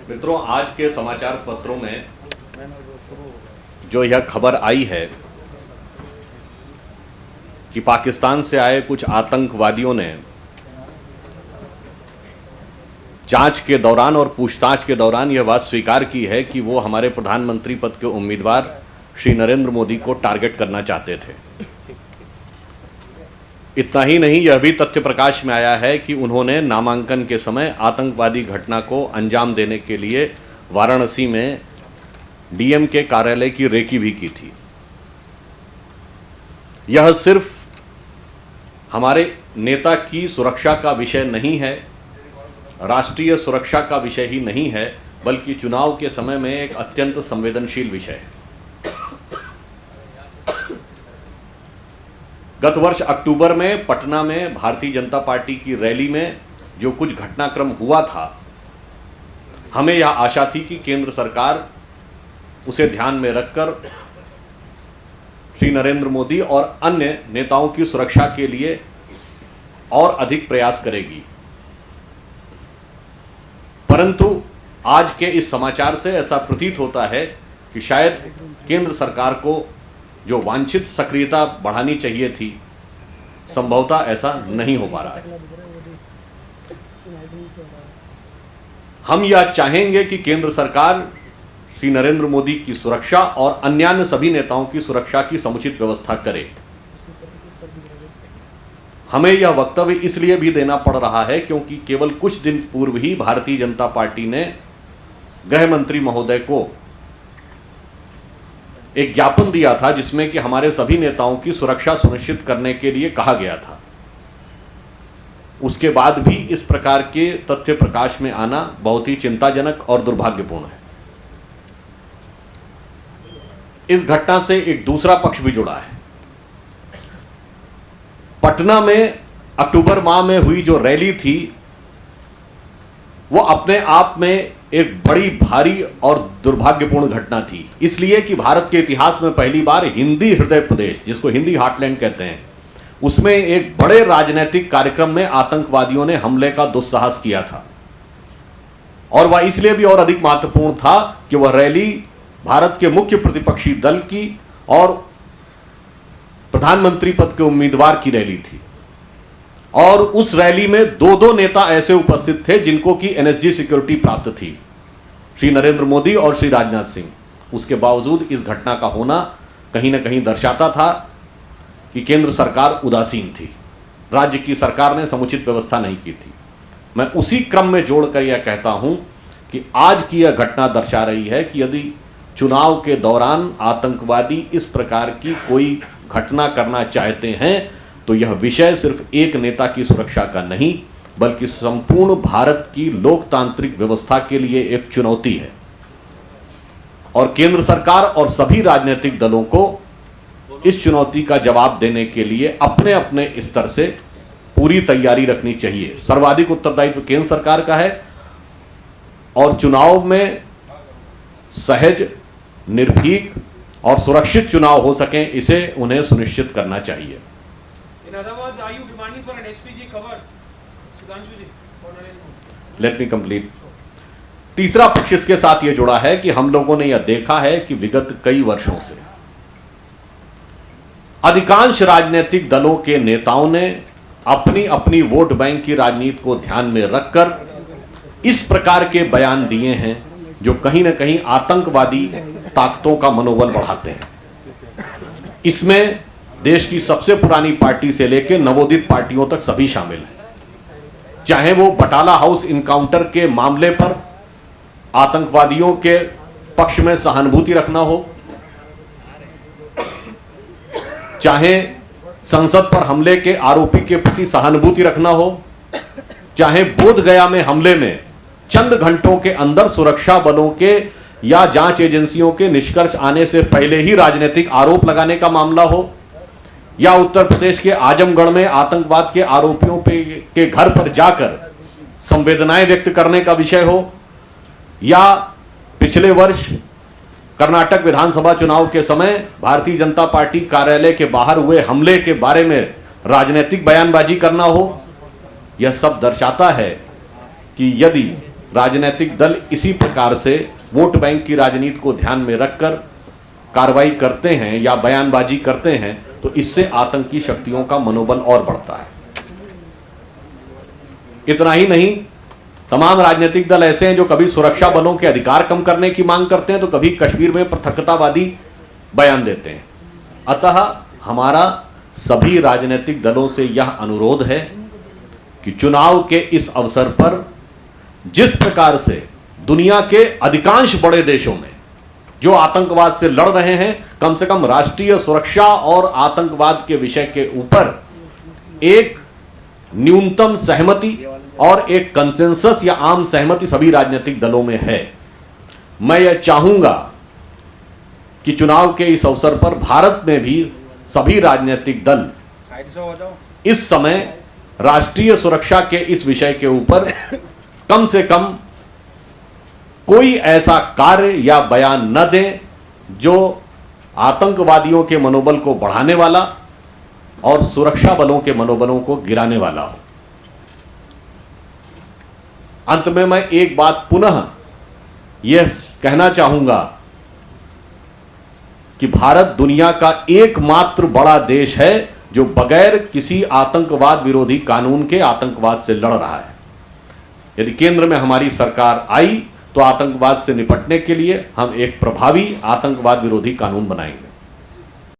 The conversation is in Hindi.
मित्रों, आज के समाचार पत्रों में जो यह खबर आई है कि पाकिस्तान से आए कुछ आतंकवादियों ने जांच के दौरान और पूछताछ के दौरान यह बात स्वीकार की है कि वो हमारे प्रधानमंत्री पद के उम्मीदवार श्री नरेंद्र मोदी को टारगेट करना चाहते थे। इतना ही नहीं, यह भी तथ्य प्रकाश में आया है कि उन्होंने नामांकन के समय आतंकवादी घटना को अंजाम देने के लिए वाराणसी में डीएम के कार्यालय की रेकी भी की थी। यह सिर्फ हमारे नेता की सुरक्षा का विषय नहीं है, राष्ट्रीय सुरक्षा का विषय ही नहीं है, बल्कि चुनाव के समय में एक अत्यंत संवेदनशील विषय है। गत वर्ष अक्टूबर में पटना में भारतीय जनता पार्टी की रैली में जो कुछ घटनाक्रम हुआ था, हमें यह आशा थी कि केंद्र सरकार उसे ध्यान में रखकर श्री नरेंद्र मोदी और अन्य नेताओं की सुरक्षा के लिए और अधिक प्रयास करेगी। परंतु आज के इस समाचार से ऐसा प्रतीत होता है कि शायद केंद्र सरकार को जो वांछित सक्रियता बढ़ानी चाहिए थी, संभवतः ऐसा नहीं हो पा रहा है। हम यह चाहेंगे कि केंद्र सरकार श्री नरेंद्र मोदी की सुरक्षा और अन्य सभी नेताओं की सुरक्षा की समुचित व्यवस्था करे। हमें यह वक्तव्य इसलिए भी देना पड़ रहा है क्योंकि केवल कुछ दिन पूर्व ही भारतीय जनता पार्टी ने गृह मंत्री महोदय को एक ज्ञापन दिया था जिसमें कि हमारे सभी नेताओं की सुरक्षा सुनिश्चित करने के लिए कहा गया था। उसके बाद भी इस प्रकार के तथ्य प्रकाश में आना बहुत ही चिंताजनक और दुर्भाग्यपूर्ण है। इस घटना से एक दूसरा पक्ष भी जुड़ा है। पटना में अक्टूबर माह में हुई जो रैली थी, वो अपने आप में एक बड़ी भारी और दुर्भाग्यपूर्ण घटना थी, इसलिए कि भारत के इतिहास में पहली बार हिंदी हृदय प्रदेश, जिसको हिंदी हार्टलैंड कहते हैं, उसमें एक बड़े राजनीतिक कार्यक्रम में आतंकवादियों ने हमले का दुस्साहस किया था। और वह इसलिए भी और अधिक महत्वपूर्ण था कि वह रैली भारत के मुख्य प्रतिपक्षी दल की और प्रधानमंत्री पद के उम्मीदवार की रैली थी। और उस रैली में दो नेता ऐसे उपस्थित थे जिनको कि एनएसजी सिक्योरिटी प्राप्त थी, श्री नरेंद्र मोदी और श्री राजनाथ सिंह। उसके बावजूद इस घटना का होना कहीं ना कहीं दर्शाता था कि केंद्र सरकार उदासीन थी, राज्य की सरकार ने समुचित व्यवस्था नहीं की थी। मैं उसी क्रम में जोड़कर यह कहता हूं कि आज की यह घटना दर्शा रही है कि यदि चुनाव के दौरान आतंकवादी इस प्रकार की कोई घटना करना चाहते हैं तो यह विषय सिर्फ एक नेता की सुरक्षा का नहीं, बल्कि संपूर्ण भारत की लोकतांत्रिक व्यवस्था के लिए एक चुनौती है। और केंद्र सरकार और सभी राजनीतिक दलों को इस चुनौती का जवाब देने के लिए अपने अपने स्तर से पूरी तैयारी रखनी चाहिए। सर्वाधिक उत्तरदायित्व केंद्र सरकार का है और चुनाव में सहज, निर्भीक और सुरक्षित चुनाव हो सके, इसे उन्हें सुनिश्चित करना चाहिए। In other words, are you demanding for an SPG cover, Sudhanshu ji? Let me complete. तीसरा पक्ष इसके साथ यह जुड़ा है कि हम लोगों ने यह देखा है कि विगत कई वर्षों से अधिकांश राजनीतिक दलों के नेताओं ने अपनी अपनी वोट बैंक की राजनीति को ध्यान में रखकर इस प्रकार के बयान दिए हैं जो कहीं ना कहीं आतंकवादी ताकतों का मनोबल बढ़ाते हैं। इसमें देश की सबसे पुरानी पार्टी से लेकर नवोदित पार्टियों तक सभी शामिल हैं। चाहे वो बटाला हाउस इनकाउंटर के मामले पर आतंकवादियों के पक्ष में सहानुभूति रखना हो, चाहे संसद पर हमले के आरोपी के प्रति सहानुभूति रखना हो, चाहे बोध गया में हमले में चंद घंटों के अंदर सुरक्षा बलों के या जांच एजेंसियों के निष्कर्ष आने से पहले ही राजनीतिक आरोप लगाने का मामला हो, या उत्तर प्रदेश के आजमगढ़ में आतंकवाद के आरोपियों के घर पर जाकर संवेदनाएं व्यक्त करने का विषय हो, या पिछले वर्ष कर्नाटक विधानसभा चुनाव के समय भारतीय जनता पार्टी कार्यालय के बाहर हुए हमले के बारे में राजनीतिक बयानबाजी करना हो, यह सब दर्शाता है कि यदि राजनीतिक दल इसी प्रकार से वोट बैंक की राजनीति को ध्यान में रखकर कार्रवाई करते हैं या बयानबाजी करते हैं तो इससे आतंकी शक्तियों का मनोबल और बढ़ता है। इतना ही नहीं, तमाम राजनीतिक दल ऐसे हैं जो कभी सुरक्षा बलों के अधिकार कम करने की मांग करते हैं तो कभी कश्मीर में पृथकतावादी बयान देते हैं। अतः हमारा सभी राजनीतिक दलों से यह अनुरोध है कि चुनाव के इस अवसर पर जिस प्रकार से दुनिया के अधिकांश बड़े देशों में जो आतंकवाद से लड़ रहे हैं, कम से कम राष्ट्रीय सुरक्षा और आतंकवाद के विषय के ऊपर एक न्यूनतम सहमति और एक कंसेंसस या आम सहमति सभी राजनीतिक दलों में है। मैं यह चाहूंगा कि चुनाव के इस अवसर पर भारत में भी सभी राजनीतिक दल इस समय राष्ट्रीय सुरक्षा के इस विषय के ऊपर कम से कम कोई ऐसा कार्य या बयान न दें जो आतंकवादियों के मनोबल को बढ़ाने वाला और सुरक्षा बलों के मनोबलों को गिराने वाला हो। अंत में मैं एक बात पुनः यह कहना चाहूंगा कि भारत दुनिया का एकमात्र बड़ा देश है जो बगैर किसी आतंकवाद विरोधी कानून के आतंकवाद से लड़ रहा है। यदि केंद्र में हमारी सरकार आई तो आतंकवाद से निपटने के लिए हम एक प्रभावी आतंकवाद विरोधी कानून बनाएंगे।